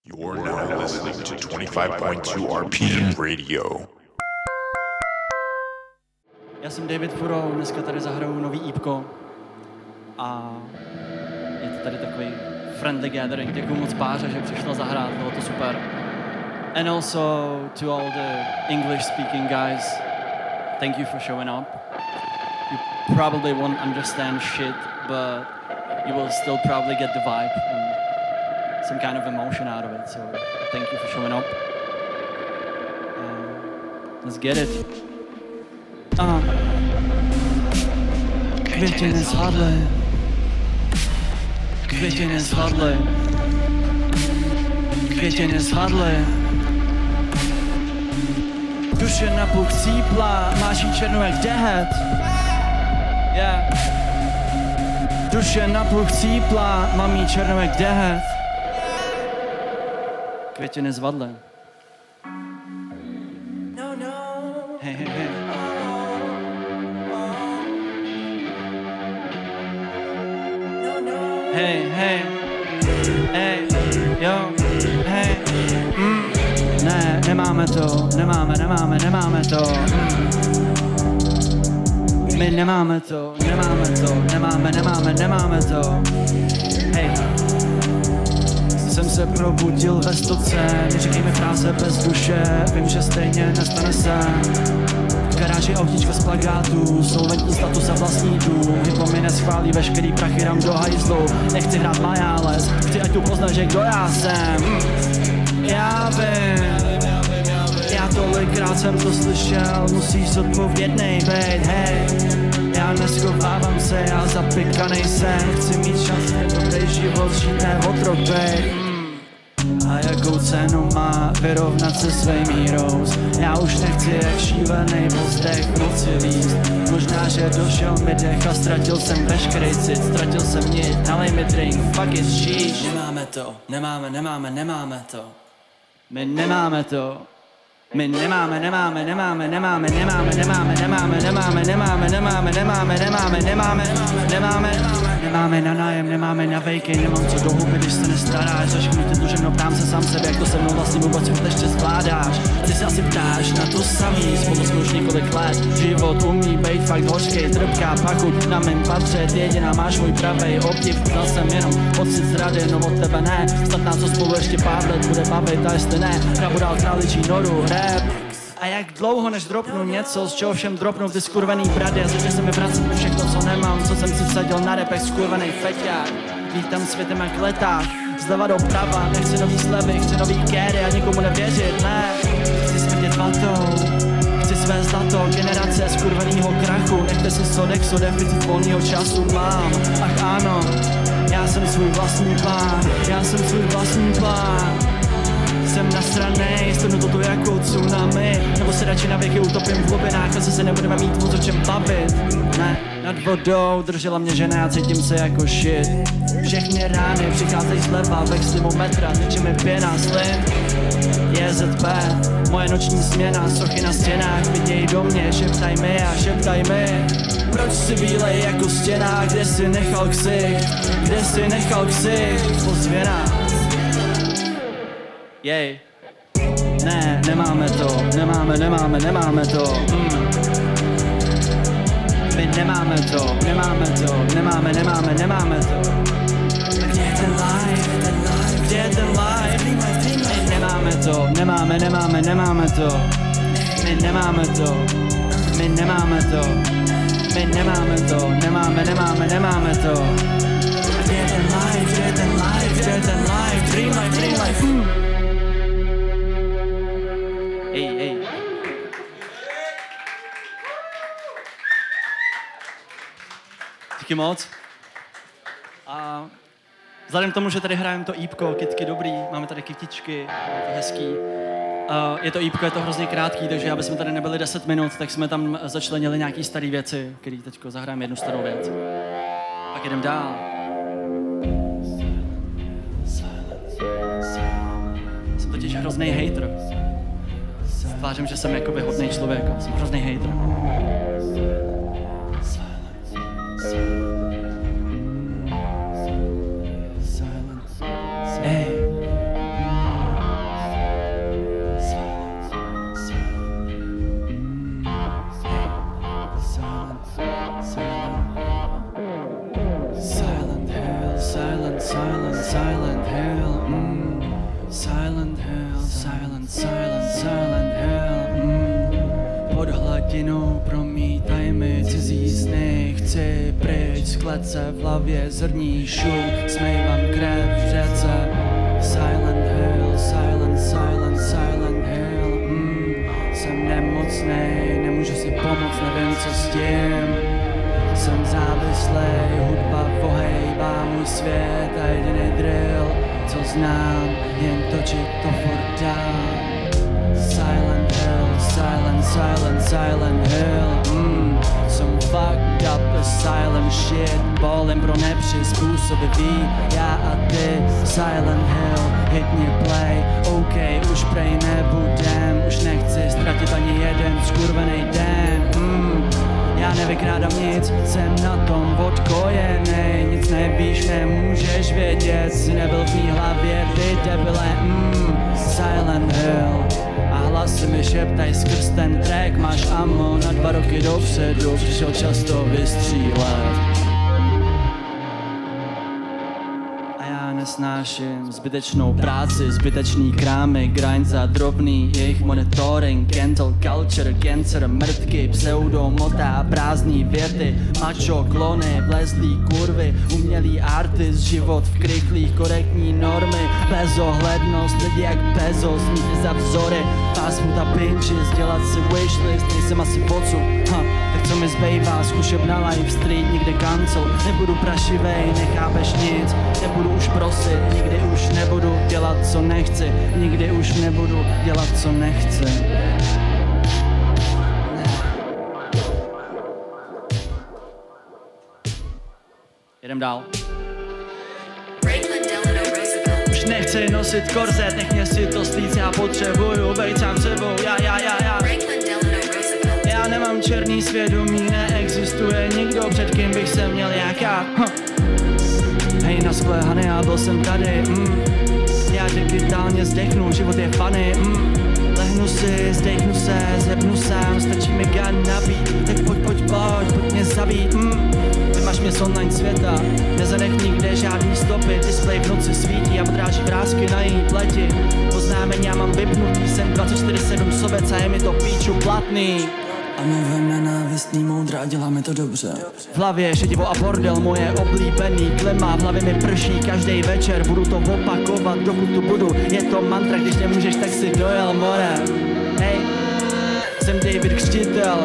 You're now listening to 25.2 RPM Radio. Já jsem David Furo, dneska tady zahraju nový EPko a je to tady takový friendly gathering. Děkuju moc Páře, že přišla zahrát, bylo to super. And also to all the English speaking guys, thank you for showing up. You probably won't understand shit, but you will still probably get the vibe and some kind of emotion out of it, so thank you for showing up. Let's get it. Květiny spadly, květiny spadly, květiny spadly. Duše na puk cípla, máš jí černou jak dehet. Yeah. Duše na puk cípla, mám jí černou jak dehet. Květiny zvadly. Hey, hey, hey. Hey, hey, hey, jo, hey, Ne, nemáme to, nemáme to. My nemáme to, nemáme to. Hej. Jsem se probudil ve stoce, neříkej mi fráze bez duše, vím, že stejně nestane se. V garáži autíčko z plakátů, solventní status a vlastní dům. Hypo mi neschválí veškerý prachy, dám do hajzlu. Nechci hrát Majáles, chci ať tu pozná, že kdo já jsem. Já vím, já tolikrát jsem to slyšel, musíš zodpovědnej bejt, hej. Já neschovávám se, já zapikanej jsem, chci mít šanci na dobrý život, žít ne otrok bejt. A jakou cenu má vyrovnat se svým heroes? Já už nechci jak šílenej pozdech v noci líst. Možná, že došel mi dech a ztratil jsem veškerý cit. Ztratil jsem nit, nalej mi drink, fuck is sheesh. Nemáme to, nemáme to. My nemáme to. My nemáme, nemáme na nájem, nemáme na vejkej, nemám co do huby, když se nestaráš, zašknutě dužem, no ptám se sám sebe, jak to se mnou vlastně vůbec ještě zvládáš. Ty se asi ptáš na to samý, spolu jsme už několik let, život umí bejt fakt hořkej, trpká pachuť na mém patře, ty jediná máš můj pravej obdiv, znal jsem jenom pocit zrady, no od tebe ne, snad nás to spolu ještě pár let bude bavit, a jestli ne, hrabu dál králičí noru, rap. A jak dlouho než dropnu něco, z čeho všem dropnou ty skurvený brady a začne se mi vracet všechno, co nemám, co jsem si vsadil na repech, skurvený feťák. Vítám světem jak letách, zleva doprava, nechci nový slevy, chci nový kéry a nikomu nevěřit, ne. Chci smrtět vatou, chci své zlato, generace skurvenýho krachu, nechte si Sodexo, deficit volného času mám, ach ano, já jsem svůj vlastní plán. Jsem nasranej, stanu to tu jako tsunami. Nebo se radši na věky utopím v hlubinách a se nebudeme mít moc o čem bavit. Ne, nad vodou držela mě žena a cítím se jako shit. Všechny rány přicházejí zleva, vexlimu metra, teče mi pěna, slin. JZP, moje noční směna, sochy na stěnách, viděj do mě, šeptaj mi. Proč si bílej jako stěna, kde si nechal ksicht, pozvěna. Jej. Ne, nemáme to. My nemáme to. Kde je ten live? My nemáme to. My nemáme to. Kde je ten live? Dream life. Ej. Díky moc. A vzhledem k tomu, že tady hrajeme to EPko, kytky dobrý, máme tady kytičky, je to hezký. Je to EPko, je to hrozně krátký, takže aby jsme tady nebyli 10 minut, tak jsme tam začlenili nějaký staré věci, který teďko zahrajeme jednu starou věc. Pak jdem dál. Jsem totiž hrozný hater. Tvářím, že jsem jakoby hodnej člověk, jsem hrozný hater. Ej. Silent, silent, silent hill. Pod hladinou promítaj mi cizí sny. Chci pryč z klece, v hlavě zrní šum. Smejvám krev v řece. Silent hill, silent, silent, silent hill. Jsem nemocnej, nemůžu si pomoct, nevím co s tím. Jsem závislej, hudba pohejbá můj svět a jediný drill, co znám, jen točit to furt dál. Silent hill, silent, silent, silent hill. Some fucked up asylum shit, bolem pro nepřizpůsobivý. Já a ty, silent hill, hitni play. OK, už prej nebudem, už nechci ztratit ani jeden skurvený den. Já nevykrádám nic, jsem na tom odkojenej. Nic nevíš, nemůžeš vědět, jsi nebyl v mý hlavě, ty debile. Silent hill. A hlasy mi šeptaj skrz ten track. Máš ammo na 2 roky dopředu, přišel čas to vystřílet. A já nesnáším zbytečnou práci, zbytečný krámy, grind za drobný, jejich monitoring, cancel culture, cancer, mrtky, pseudomotá, prázdný věty, macho, klony, vlezlý kurvy, umělý artist, život v krychlých, korektní normy, bezohlednost, lidi jak Bezos, mít za vzory, fast food a pinches, dělat si wishlist, nejsem asi pocud, tak co mi zbývá, zkušebna live street, nikde cancel, nebudu prašivej, nechápeš nic, nebudu už prosit, nikdy už nebudu dělat, co nechci, nikdy už nebudu dělat, co nechci. Jedem dál. Už nechci nosit korzet, nech mě si to slíct, já potřebuju bejt sám sebou, já. Já nemám černý svědomí, neexistuje nikdo, před kým bych se měl jaká. Hej, na skle, Hany, já byl jsem tady. Já digitálně zdechnu, život je funny. Lehnu si, zdechnu se, zepnu sám, stačí mi gun nabít. Tak pojď mě zabít. Vymaž mě z online světa, nezanech nikde žádný stopy. Display v noci svítí a odráží vrásky na její pleti. Oznámení já mám vypnutý, jsem 24/7 sobec a je mi to píču platný. A mluvím nenávistný moudra, děláme to dobře. V hlavě šedivo a bordel, moje oblíbený klima. V hlavě mi prší každý večer, budu to opakovat, dokud tu budu. Je to mantra, když nemůžeš, tak si dojel more. Hej, jsem David Křtitel.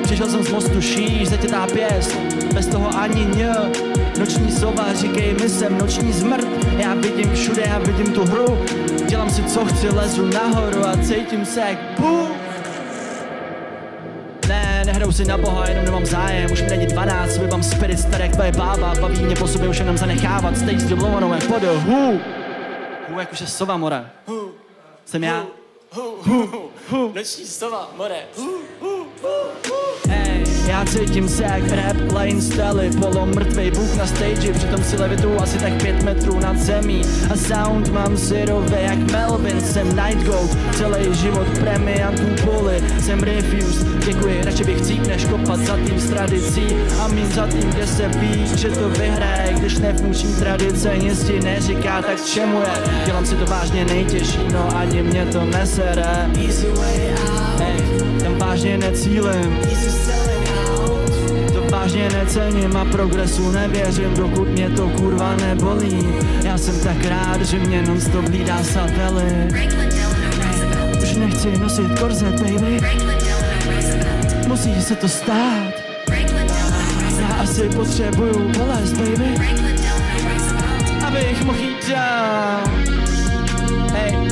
Přišel jsem z mostu šíř, zatětá pěst, bez toho ani ně. Noční sova, říkej mi jsem noční zmrt. Já vidím všude, já vidím tu hru. Dělám si co chci, lezu nahoru a cítím se jak Bůh. Nehraju si na boha, jenom nemám zájem. Už mi není 12, vybám spirit staré jak tvoje bába. Baví mě po sobě už jenom zanechávat. Stage zdoblovanou jak pod hu jak už je sova, more. Jsem já. Noční sova, more. Hey, já cítím se jak rap, lane styly, polomrtvej bůh na stage, přitom si levitu asi tak 5 metrů nad zemí. A sound mám syrový jak Melvin, jsem Night Goat, celý život premiantů poli, jsem Refused, děkuji, radši bych cík než kopat za tým z tradicí. A mín za tým, kde se ví, že to vyhraje, když nefunkční tradice nic ti neříká, tak čemu je? Dělám si to vážně nejtěžší, no ani mě to nesere. Hey, tam vážně necílim, to vážně necením a progresu nevěřím, dokud mě to kurva nebolí. Já jsem tak rád, že mě non-stop hlídá satelit. Už nechci nosit korzet, baby, musí se to stát. Já asi potřebuju bolest, baby, abych mohl jít dál. Hey.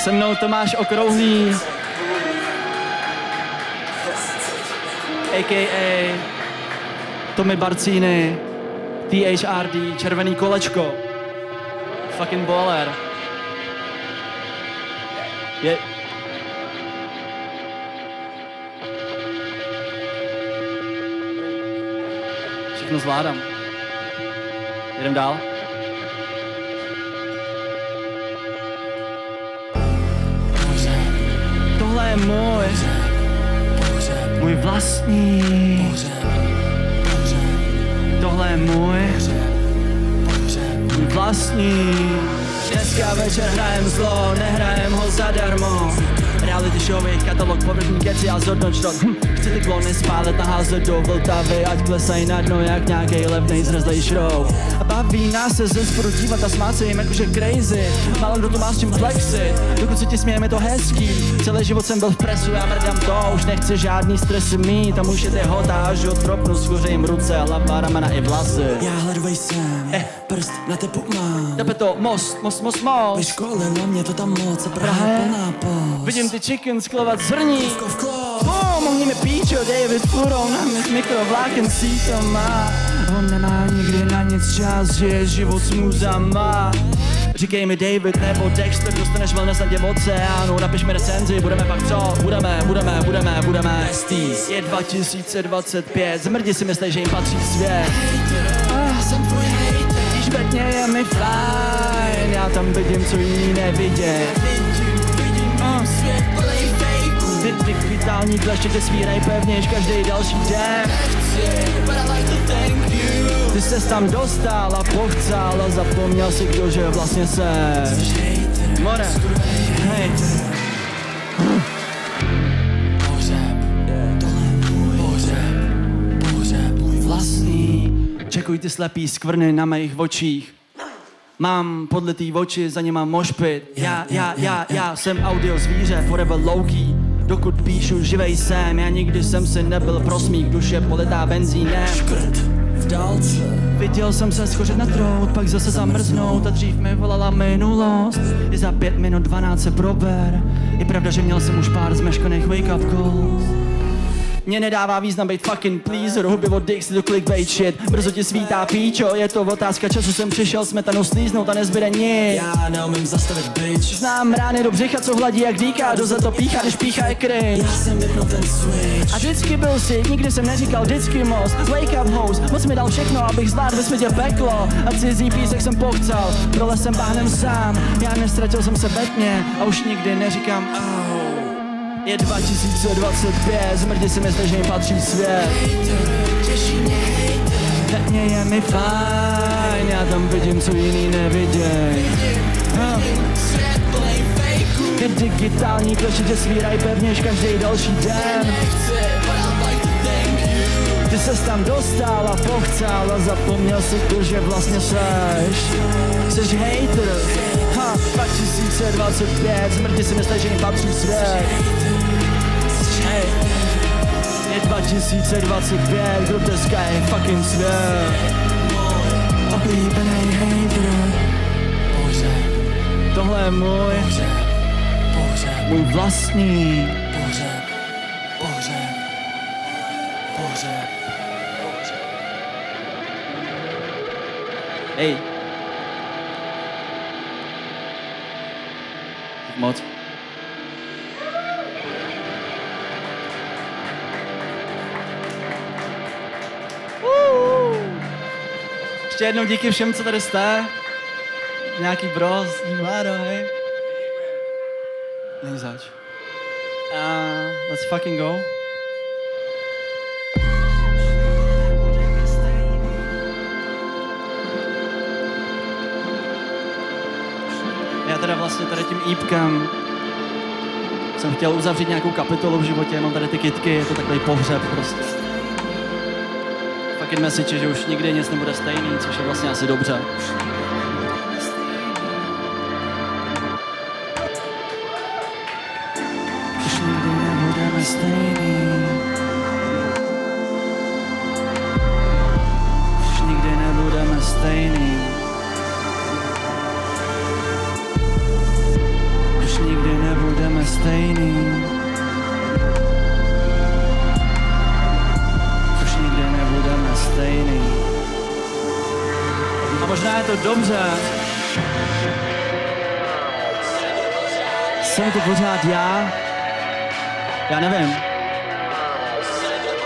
Se mnou Tomáš Okrouhlý, a.k.a. Tommy Barcini, THRD, Červený kolečko, fucking baller. Je... Všechno zvládám. Jedem dál. Tohle je můj vlastní. Tohle je můj vlastní. Dneska večer hrajem zlo, nehrajem ho zadarmo. Reality show, jejich katalog, povrchní keci a zhodnočtot. Chci ty klony spálit, naházet do Vltavy, ať klesají na dno jak nějakej levnej zrezlej šroub. A baví nás se ze spodu dívat a smát se jim jakože crazy. Málo kdo to má s čím flexit, dokud se ti smějeme to hezký. Celý život jsem byl v presu, já mrdám to, už nechci žádný stresy mít. Tam už je hota, až odpropnu, schořím ruce, hlava, ramena i vlasy. Já hledovej jsem, prst na tepu mám. Tepe to, most. Vyškolilo mě to tam moc a Praha je plná post. Vidím ty chicken sklovat zrní. Mohni mi píčo, David Furou na mě s mikrovláken sítama. On nemá nikdy na nic čas, žije život s muzama. Říkej mi David nebo Dexter, dostaneš wellness na těm oceánu. Napiš mi recenzi, budeme pak co? Budeme Besties. Je 2025, zmrdi si myslej, že jim patří svět. Jsem tvůj hejter. Když ve dně je mi fajn, já tam vidím, co jiní nevidě. Svět plnej fejků. Ty digitální kleště tě svírej pevněž každý další den. But I like to thank you. Ty ses tam dostal a pochcal a zapomněl si, kdože vlastně seš. More, hej. Pohřeb, můj vlastní. Čekuj ty slepý skvrny na mých očích. Mám podletý oči, za něma mošpit. Já jsem audio zvíře, forever low-key. Dokud píšu, živej jsem, já nikdy jsem si nebyl pro smích, duše politá benzínem. Škrt v dálce. Viděl jsem se schořet na trout, pak zase zamrznout a dřív mi volala minulost. I za 5 minut 12 se prober. Je pravda, že měl jsem už pár zmeškaných wake-up calls. Mně nedává význam být fucking pleaser, huby od Dixie do clickbait shit. Brzo ti svítá píčo, je to otázka času, jsem přišel smetanu slíznout a nezbyde nic. Já neumím zastavit bitch. Znám rány do břicha, co hladí jak dýka, do za to píchá, než píchá je cringe. Já jsem vypnul ten switch. A vždycky byl si, nikdy jsem neříkal vždycky moc. Wake up host, moc mi dal všechno, abych zvládl ve světě peklo. A cizí písek jsem pochcal, prolez jsem bahnem sám. Já nestratil jsem se ve tmě a už nikdy neříkám au. Je 2025, zmrdi si myslí, že jim patří svět. Těší mě hejter. Ve mně je mi fajn, já tam vidím, co jiný neviděj. Svět plnej fejků. Ty digitální kleště tě svírají pevněž každý další den. Nechci, but I like to thank you. Ty ses tam dostal a pochcal a zapomněl si to, že vlastně seš. Seš hater. 2025, zmrdi si myslí, že jim patří svět. Hey. Je 2025, groteska je fucking svět. Oblíbenej hejter. Pohřeb, Tohle je můj pohřeb, vlastní. pohřeb, pohřeb, pohřeb. Hej. Moc. Ještě jednou díky všem, co tady jste. Nějaký bros, díváro, hej. Není zač. Let's fucking go. Já teda vlastně tady tím ípkem jsem chtěl uzavřít nějakou kapitolu v životě, mám tady ty kytky, je to takový pohřeb prostě. Fucking message, že už nikdy nic nebude stejný, což je vlastně asi dobře. Už nikdy nebudeme stejný. Už nikdy nebudeme stejný. Už Už nikdy nebudeme stejný. Už nikdy nebudeme stejný. A možná je to dobře. Jsem to pořád já? Já nevím.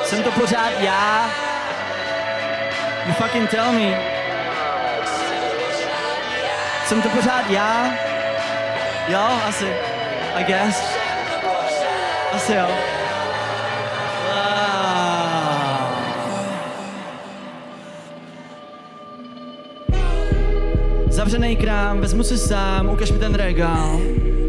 Jsem to pořád já? You fucking tell me. Jsem to pořád já? Jo, asi. I guess. Asi jo. Zavřenej krám, vezmu si sám, ukaž mi ten regál.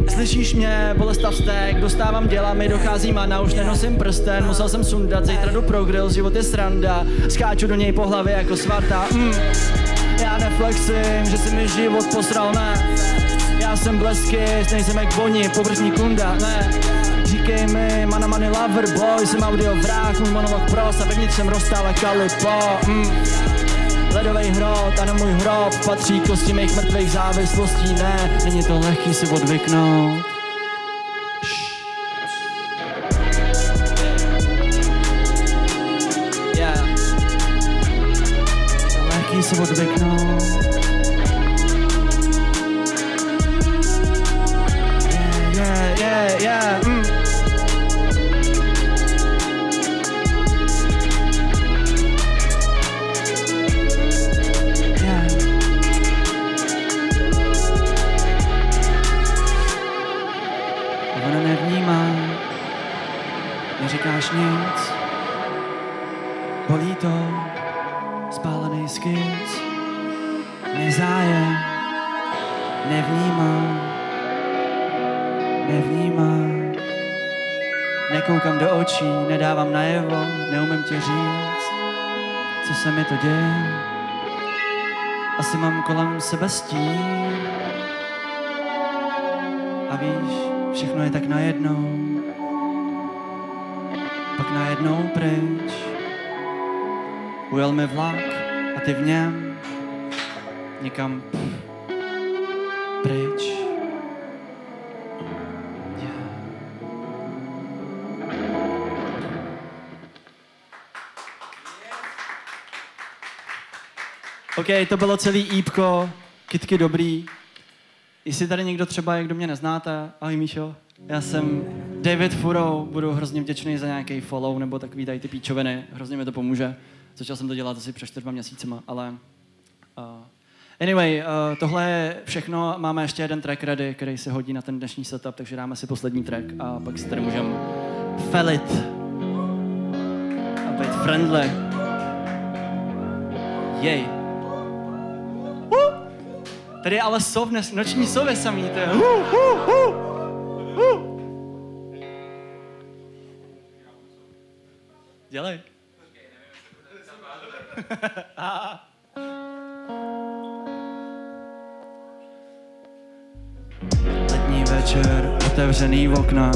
Slyšíš mě, Bolestav Stek, dostávám dělami, dochází mana, už nenosím prsten, musel jsem sundat, zítra jdu pro grill, život je sranda, skáču do něj po hlavě jako svatá. Já neflexím, že si mi život posral, ne. Já jsem blesky, nejsem jak Boni, povrchní kunda, ne. Říkej mi, mana money lover boy, jsem audio vrah, můj monolog pros a vevnitř jsem rozstále kalipo. Ledovej hrot a na můj hrob patří kosti mých mrtvých závislostí, ne, není to lehký si odvyknout. Yeah. Je to lehký si odvyknout. Yeah. Neříkáš nic, bolí to, spálený skic, nezájem, nevnímám, nekoukám do očí, nedávám najevo, neumím ti říct, co se mi to děje, asi mám kolem sebe stín a víš, všechno je tak najednou. Pak najednou pryč, ujel mi vlak a ty v něm někam pryč. Yeah. OK, to bylo celý ípko, kytky dobrý. Jestli tady někdo třeba je, kdo mě neznáte, ahoj Míšo. Já jsem David Furou, budu hrozně vděčný za nějaký follow nebo takový tady ty píčoviny, hrozně mi to pomůže. Začal jsem to dělat asi před 4 měsícima, ale... Anyway, tohle je všechno, máme ještě jeden track ready, který se hodí na ten dnešní setup, takže dáme si poslední track a pak si tady můžeme felit a být friendly. Jej. Tady je ale sov, noční sovy samý, to je. Dělej. Letní večer, otevřený okna,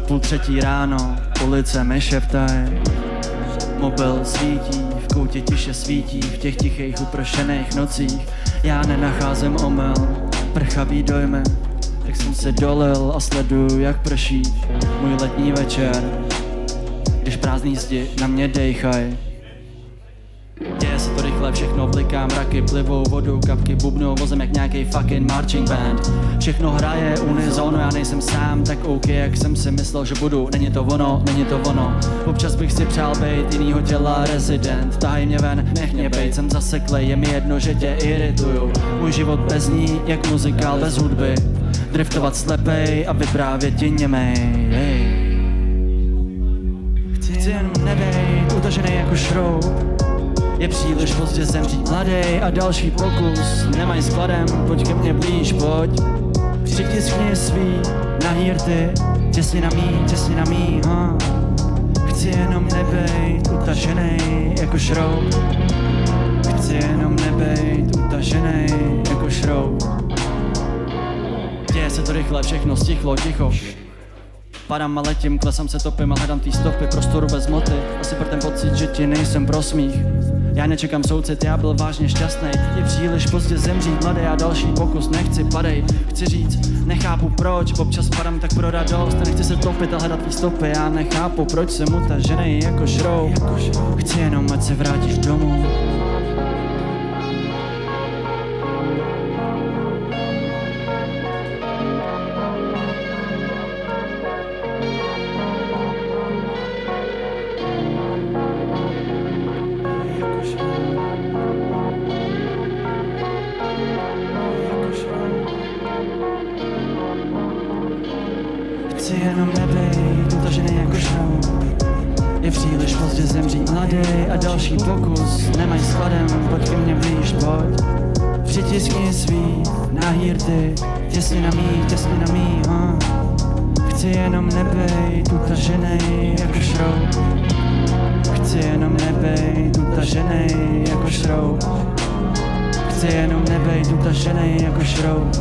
2:30 ráno, ulice mi šeptaj. Mobil svítí, v koutě tiše svítí, v těch tichých upršených nocích. Já nenacházím omyl, prchavý dojmy, tak jsem se dolil a sleduju, jak prší můj letní večer. Když prázdný zdi na mě dejchaj. Děje se to rychle, všechno bliká, mraky plivou vodu, kapky bubnou vozem jak nějaký fucking marching band. Všechno hraje unizono, já nejsem sám tak OK, jak jsem si myslel, že budu. Není to ono. Občas bych si přál být jinýho těla resident. Tahaj mě ven, nech mě bejt, jsem zaseklej, je mi jedno, že tě irituju. Můj život bez ní, jak muzikál bez hudby. Driftovat slepej a vyprávět ti němej. Hey. Chci jen nebejt, utažený jako šroub. Je příliš pozdě zemřít mladej a další pokus. Nemaj s kladem, pojď ke mně blíž, pojď. Přitiskni svý nahý rty, těsně na mý, ha. Chci jenom nebejt utaženej jako šroub. Chci jenom nebejt utaženej jako šroub. Děje se to rychle, všechno stichlo, ticho. Padám a letím, klesám se topím a hledám tý stopy, prostoru bez moty. Asi pro ten pocit, že ti nejsem pro smích. Já nečekám soucit, já byl vážně šťastný. Je příliš pozdě zemřít mladý a další pokus nechci, padej. Chci říct, nechápu proč, občas padám tak pro radost. Nechci se topit a hledat tvý stopy, já nechápu proč jsem utažený jako šroub. Chci jenom, ať se vrátíš domů. Chci jenom nebejt utažený jako šroub. Je příliš pozdě zemřít mladý a další pokus nemají skladem, pojď ke mně blíž, pojď. Přitiskni svý nahýrty, těsně na mý, Chci jenom nebejt utažený jako šroub. Chci jenom nebejt utažený jako šroub. Chci jenom nebejt utažený jako šroub.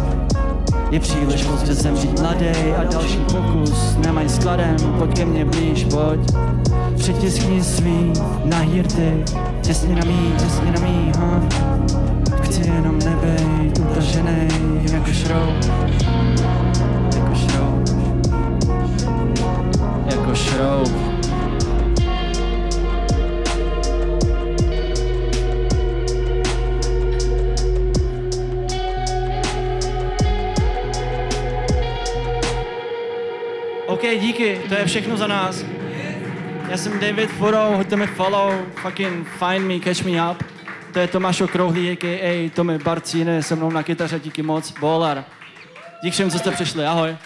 Je příliš pozdě zemřít mladý a další pokus nemají skladem, pojď ke mně blíž, pojď. Přitiskni svý nahýrty, těsně na mý, Chci jenom nebejt utažený jako šroub. Jako šroub. Jako šroub. OK, díky, to je všechno za nás. Já jsem David Furrow, hoďte mi follow, fucking find me, catch me up. To je Tomáš Okrouhlý, a.k.a. Tomi Barcíny, se mnou na kytaře, díky moc, Bolar. Díky všem, co jste přišli, ahoj.